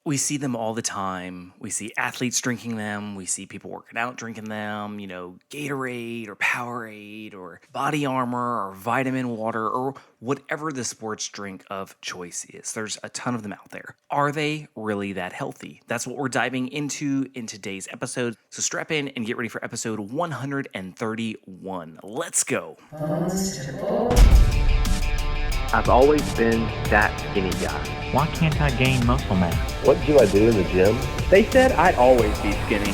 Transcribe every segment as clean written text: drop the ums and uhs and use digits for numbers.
We see them all the time. We see athletes drinking them. We see people working out drinking them, Gatorade or Powerade or Body Armor or vitamin water or whatever the sports drink of choice is. There's a ton of them out there. Are they really that healthy? That's what we're diving into in today's episode. So strap in and get ready for episode 131. Let's go. I've always been that skinny guy. Why can't I gain muscle mass? What do I do in the gym? They said I'd always be skinny.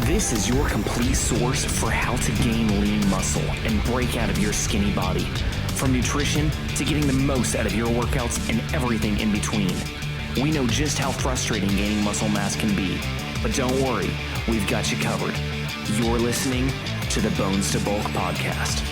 This is your complete source for how to gain lean muscle and break out of your skinny body. From nutrition to getting the most out of your workouts and everything in between. We know just how frustrating gaining muscle mass can be, but don't worry, we've got you covered. You're listening to the Bones to Bulk podcast.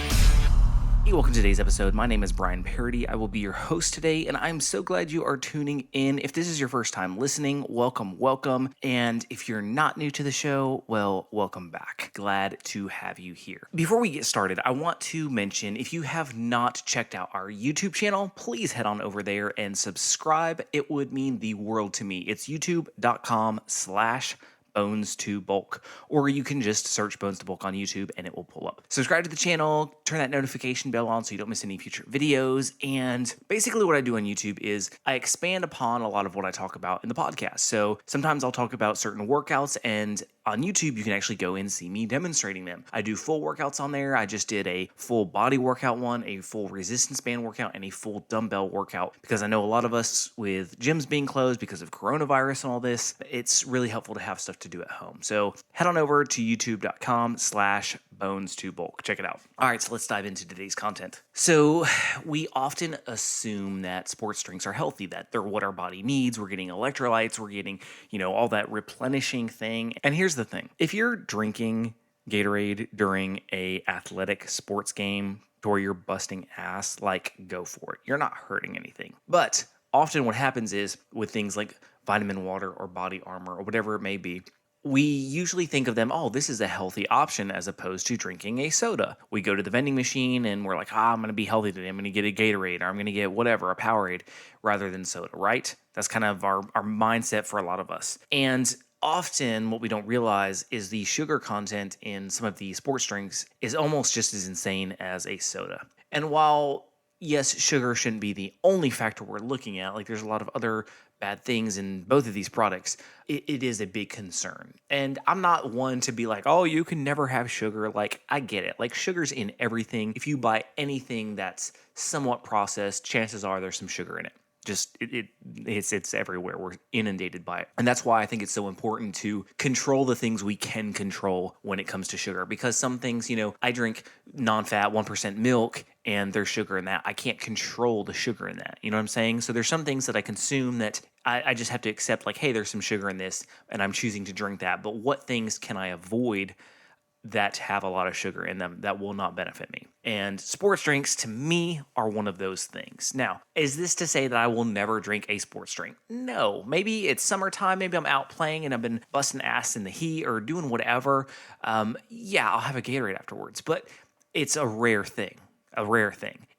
Hey, welcome to today's episode. My name is Brian Parody. I will be your host today, and I'm so glad you are tuning in. If this is your first time listening, welcome. And if you're not new to the show, well, welcome back. Glad to have you here. Before we get started, I want to mention, if you have not checked out our YouTube channel, please head on over there and subscribe. It would mean the world to me. It's youtube.com/Bones to Bulk, or you can just search Bones to Bulk on YouTube and it will pull up. Subscribe to the channel, turn that notification bell on so you don't miss any future videos. And basically what I do on YouTube is I expand upon a lot of what I talk about in the podcast. So sometimes I'll talk about certain workouts, and on YouTube, you can actually go and see me demonstrating them. I do full workouts on there. I just did a full body workout one, a full resistance band workout, and a full dumbbell workout, because I know a lot of us, with gyms being closed because of coronavirus and all this, it's really helpful to have stuff to do at home. So head on over to youtube.com/Bones to Bulk. Check it out. All right, so let's dive into today's content. So we often assume that sports drinks are healthy, that they're what our body needs. We're getting electrolytes. We're getting, all that replenishing thing. And here's the thing. If you're drinking Gatorade during a athletic sports game to where you're busting ass, go for it. You're not hurting anything. But often what happens is with things like vitamin water or Body Armor or whatever it may be, we usually think of them, this is a healthy option as opposed to drinking a soda. We go to the vending machine and we're like, I'm going to be healthy today. I'm going to get a Gatorade, or I'm going to get whatever, a Powerade, rather than soda, right? That's kind of our mindset for a lot of us. And often what we don't realize is the sugar content in some of the sports drinks is almost just as insane as a soda. And while, yes, sugar shouldn't be the only factor we're looking at, there's a lot of other bad things in both of these products, it is a big concern. And I'm not one to be like, you can never have sugar. I get it. Sugar's in everything. If you buy anything that's somewhat processed, chances are there's some sugar in it. Just it's everywhere. We're inundated by it. And that's why I think it's so important to control the things we can control when it comes to sugar. Because some things, I drink non-fat 1% milk and there's sugar in that. I can't control the sugar in that. You know what I'm saying? So there's some things that I consume that I just have to accept, hey, there's some sugar in this and I'm choosing to drink that. But what things can I avoid that have a lot of sugar in them that will not benefit me? And sports drinks, to me, are one of those things. Now, is this to say that I will never drink a sports drink? No. Maybe it's summertime, maybe I'm out playing and I've been busting ass in the heat or doing whatever. I'll have a Gatorade afterwards, but it's a rare thing.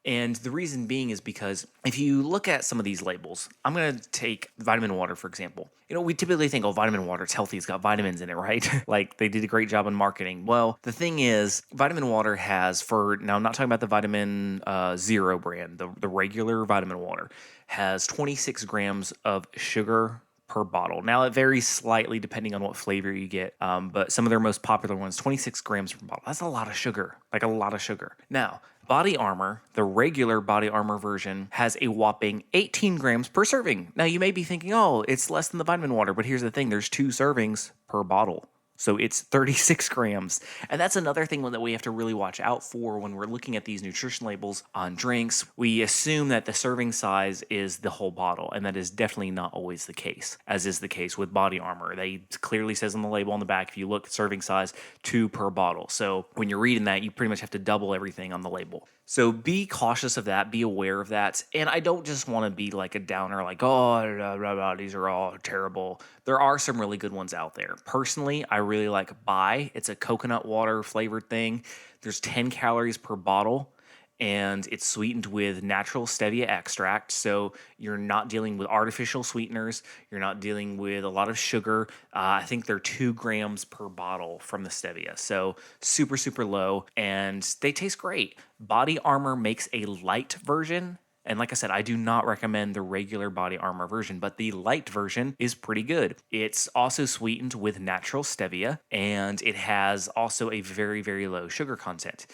And the reason being is because if you look at some of these labels, I'm going to take vitamin water, for example. We typically think, vitamin water, it's healthy, it's got vitamins in it, right? They did a great job in marketing. Well, the thing is, vitamin water has, now I'm not talking about the vitamin Zero brand, the regular vitamin water, has 26 grams of sugar per bottle. Now, it varies slightly depending on what flavor you get, but some of their most popular ones, 26 grams per bottle. That's a lot of sugar, a lot of sugar. Now, Body Armor, the regular Body Armor version, has a whopping 18 grams per serving. Now, you may be thinking, it's less than the vitamin water, but here's the thing. There's 2 servings per bottle. So it's 36 grams. And that's another thing that we have to really watch out for when we're looking at these nutrition labels on drinks. We assume that the serving size is the whole bottle, and that is definitely not always the case, as is the case with Body Armor. They clearly says on the label on the back, if you look, serving size 2 per bottle. So when you're reading that, you pretty much have to double everything on the label. So be cautious of that, be aware of that. And I don't just want to be like a downer, these are all terrible. There are some really good ones out there. Personally, I really like Bai. It's a coconut water flavored thing. There's 10 calories per bottle. and it's sweetened with natural stevia extract. So you're not dealing with artificial sweeteners. You're not dealing with a lot of sugar. I think they're 2 grams per bottle from the stevia. So super, super low, and they taste great. Body Armor makes a light version. And like I said, I do not recommend the regular Body Armor version, but the light version is pretty good. It's also sweetened with natural stevia, and it has also a very, very low sugar content.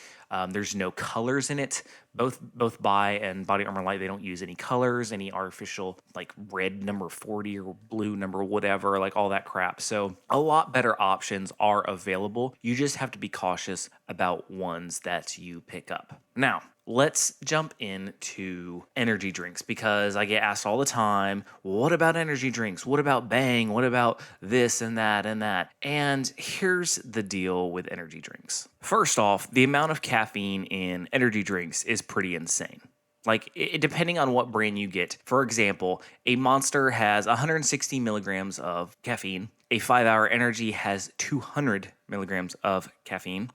There's no colors in it. Both Bai and Body Armor Light, they don't use any colors, any artificial like red number 40 or blue number whatever, like all that crap. So a lot better options are available. You just have to be cautious about ones that you pick up. Now, let's jump into energy drinks, because I get asked all the time, what about energy drinks? What about Bang? What about this and that and that? And here's the deal with energy drinks. First off, the amount of caffeine in energy drinks is pretty insane. Like, depending on what brand you get. For example, a Monster has 160 milligrams of caffeine. A 5-Hour Energy has 200 milligrams of caffeine.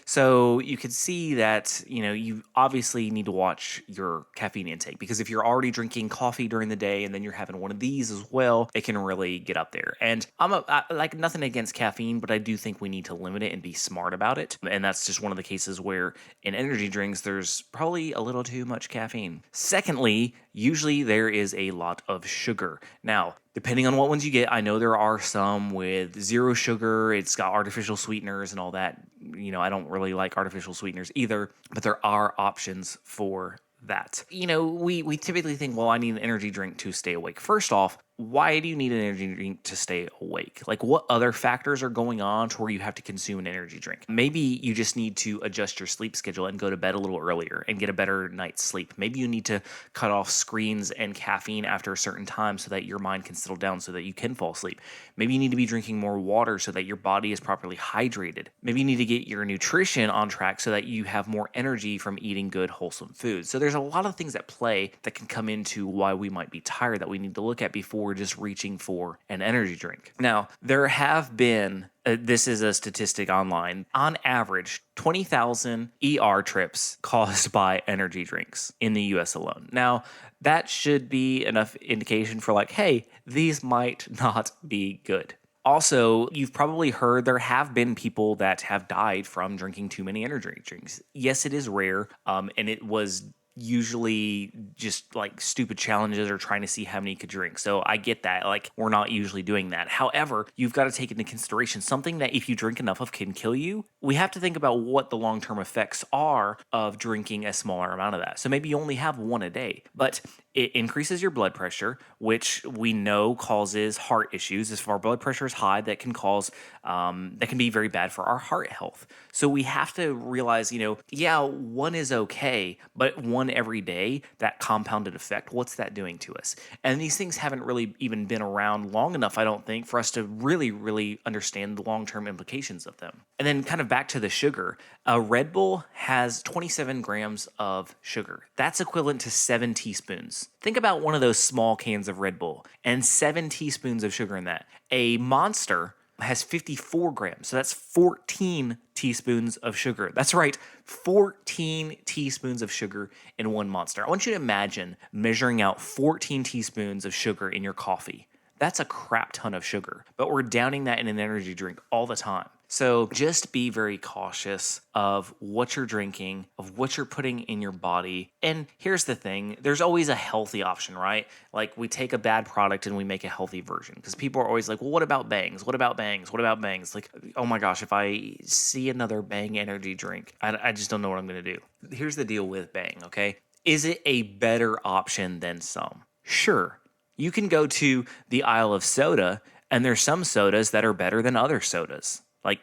So you can see that, you obviously need to watch your caffeine intake, because if you're already drinking coffee during the day and then you're having one of these as well, it can really get up there. And I like nothing against caffeine, but I do think we need to limit it and be smart about it. And that's just one of the cases where in energy drinks, there's probably a little too much caffeine. Secondly, usually there is a lot of sugar. Now, depending on what ones you get, I know there are some with 0 sugar. It's got artificial sweeteners and all that. I don't really like artificial sweeteners either, but there are options for that. We typically think, well, I need an energy drink to stay awake. First off, why do you need an energy drink to stay awake? Like, what other factors are going on to where you have to consume an energy drink? Maybe you just need to adjust your sleep schedule and go to bed a little earlier and get a better night's sleep. Maybe you need to cut off screens and caffeine after a certain time so that your mind can settle down so that you can fall asleep. Maybe you need to be drinking more water so that your body is properly hydrated. Maybe you need to get your nutrition on track so that you have more energy from eating good, wholesome food. So there's a lot of things at play that can come into why we might be tired that we need to look at before just reaching for an energy drink. Now, there have been, this is a statistic online, on average, 20,000 ER trips caused by energy drinks in the US alone. Now, that should be enough indication for like, hey, these might not be good. Also, you've probably heard there have been people that have died from drinking too many energy drinks. Yes, it is rare, and it was usually just like stupid challenges or trying to see how many you could drink. So I get that. Like, we're not usually doing that. However, you've got to take into consideration something that if you drink enough of can kill you. We have to think about what the long-term effects are of drinking a smaller amount of that. So maybe you only have one a day, but it increases your blood pressure, which we know causes heart issues. If our blood pressure is high, that can cause, that can be very bad for our heart health. So we have to realize, one is okay, but one every day, that compounded effect, what's that doing to us? And these things haven't really even been around long enough, I don't think, for us to really, really understand the long-term implications of them. And then kind of back to the sugar, a Red Bull has 27 grams of sugar. That's equivalent to 7 teaspoons. Think about one of those small cans of Red Bull and 7 teaspoons of sugar in that. A Monster has 54 grams, so that's 14 teaspoons of sugar. That's right, 14 teaspoons of sugar in one Monster. I want you to imagine measuring out 14 teaspoons of sugar in your coffee. That's a crap ton of sugar, but we're downing that in an energy drink all the time. So just be very cautious of what you're drinking, of what you're putting in your body. And here's the thing, there's always a healthy option, right? Like, we take a bad product and we make a healthy version, because people are always like, well, what about Bangs? What about Bangs? What about Bangs? Like, oh my gosh, if I see another Bang energy drink, I just don't know what I'm going to do. Here's the deal with Bang, okay? Is it a better option than some? Sure. You can go to the aisle of soda, and there's some sodas that are better than other sodas. Like,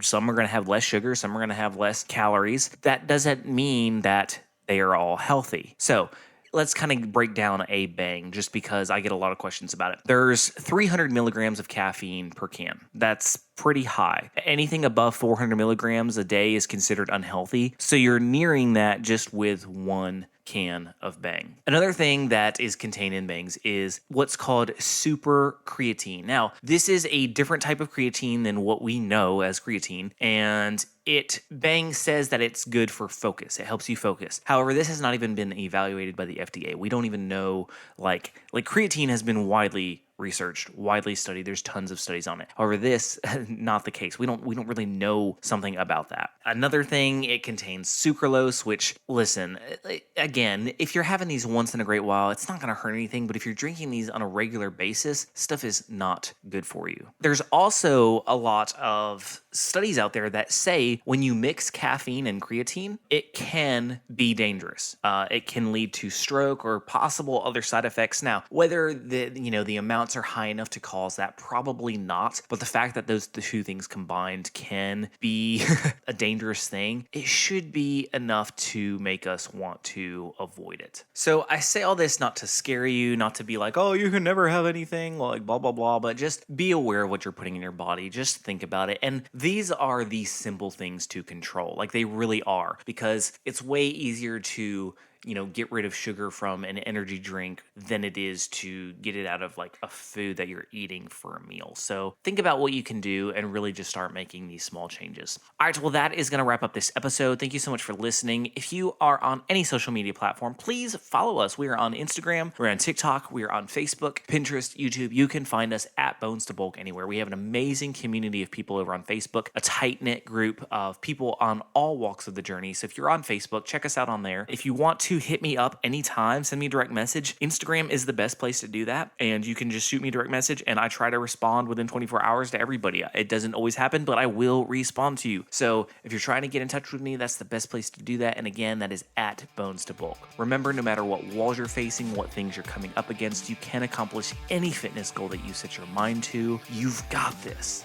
some are going to have less sugar, some are going to have less calories. That doesn't mean that they are all healthy. So let's kind of break down a Bang, just because I get a lot of questions about it. There's 300 milligrams of caffeine per can. That's pretty high. Anything above 400 milligrams a day is considered unhealthy. So you're nearing that just with one can of Bang. Another thing that is contained in Bangs is what's called super creatine. Now, this is a different type of creatine than what we know as creatine, and Bang says that it's good for focus. It helps you focus. However, this has not even been evaluated by the FDA. We don't even know, like creatine has been widely researched, widely studied. There's tons of studies on it. However, this not the case. We don't really know something about that. Another thing, it contains sucralose, which, listen, again, if you're having these once in a great while, it's not going to hurt anything. But if you're drinking these on a regular basis, stuff is not good for you. There's also a lot of studies out there that say when you mix caffeine and creatine, it can be dangerous. It can lead to stroke or possible other side effects. Now, whether the amounts are high enough to cause that, probably not. But the fact that the two things combined can be a dangerous thing, it should be enough to make us want to avoid it. So I say all this not to scare you, not to be like, oh, you can never have anything, like blah, blah, blah, but just be aware of what you're putting in your body. Just think about it. And these are the simple things to control. Like, they really are, because it's way easier to get rid of sugar from an energy drink than it is to get it out of like a food that you're eating for a meal. So think about what you can do and really just start making these small changes. All right, well, that is going to wrap up this episode. Thank you so much for listening. If you are on any social media platform, please follow us. We are on Instagram, we're on TikTok, we are on Facebook, Pinterest, YouTube. You can find us at Bones to Bulk anywhere. We have an amazing community of people over on Facebook, a tight-knit group of people on all walks of the journey. So if you're on Facebook, check us out on there. If you want to hit me up anytime, send me a direct message. Instagram is the best place to do that, and you can just shoot me a direct message, and I try to respond within 24 hours to everybody. It doesn't always happen, but I will respond to you. So if you're trying to get in touch with me, that's the best place to do that. And again, that is at Bones to Bulk. Remember, no matter what walls you're facing, what things you're coming up against, you can accomplish any fitness goal that you set your mind to. You've got this.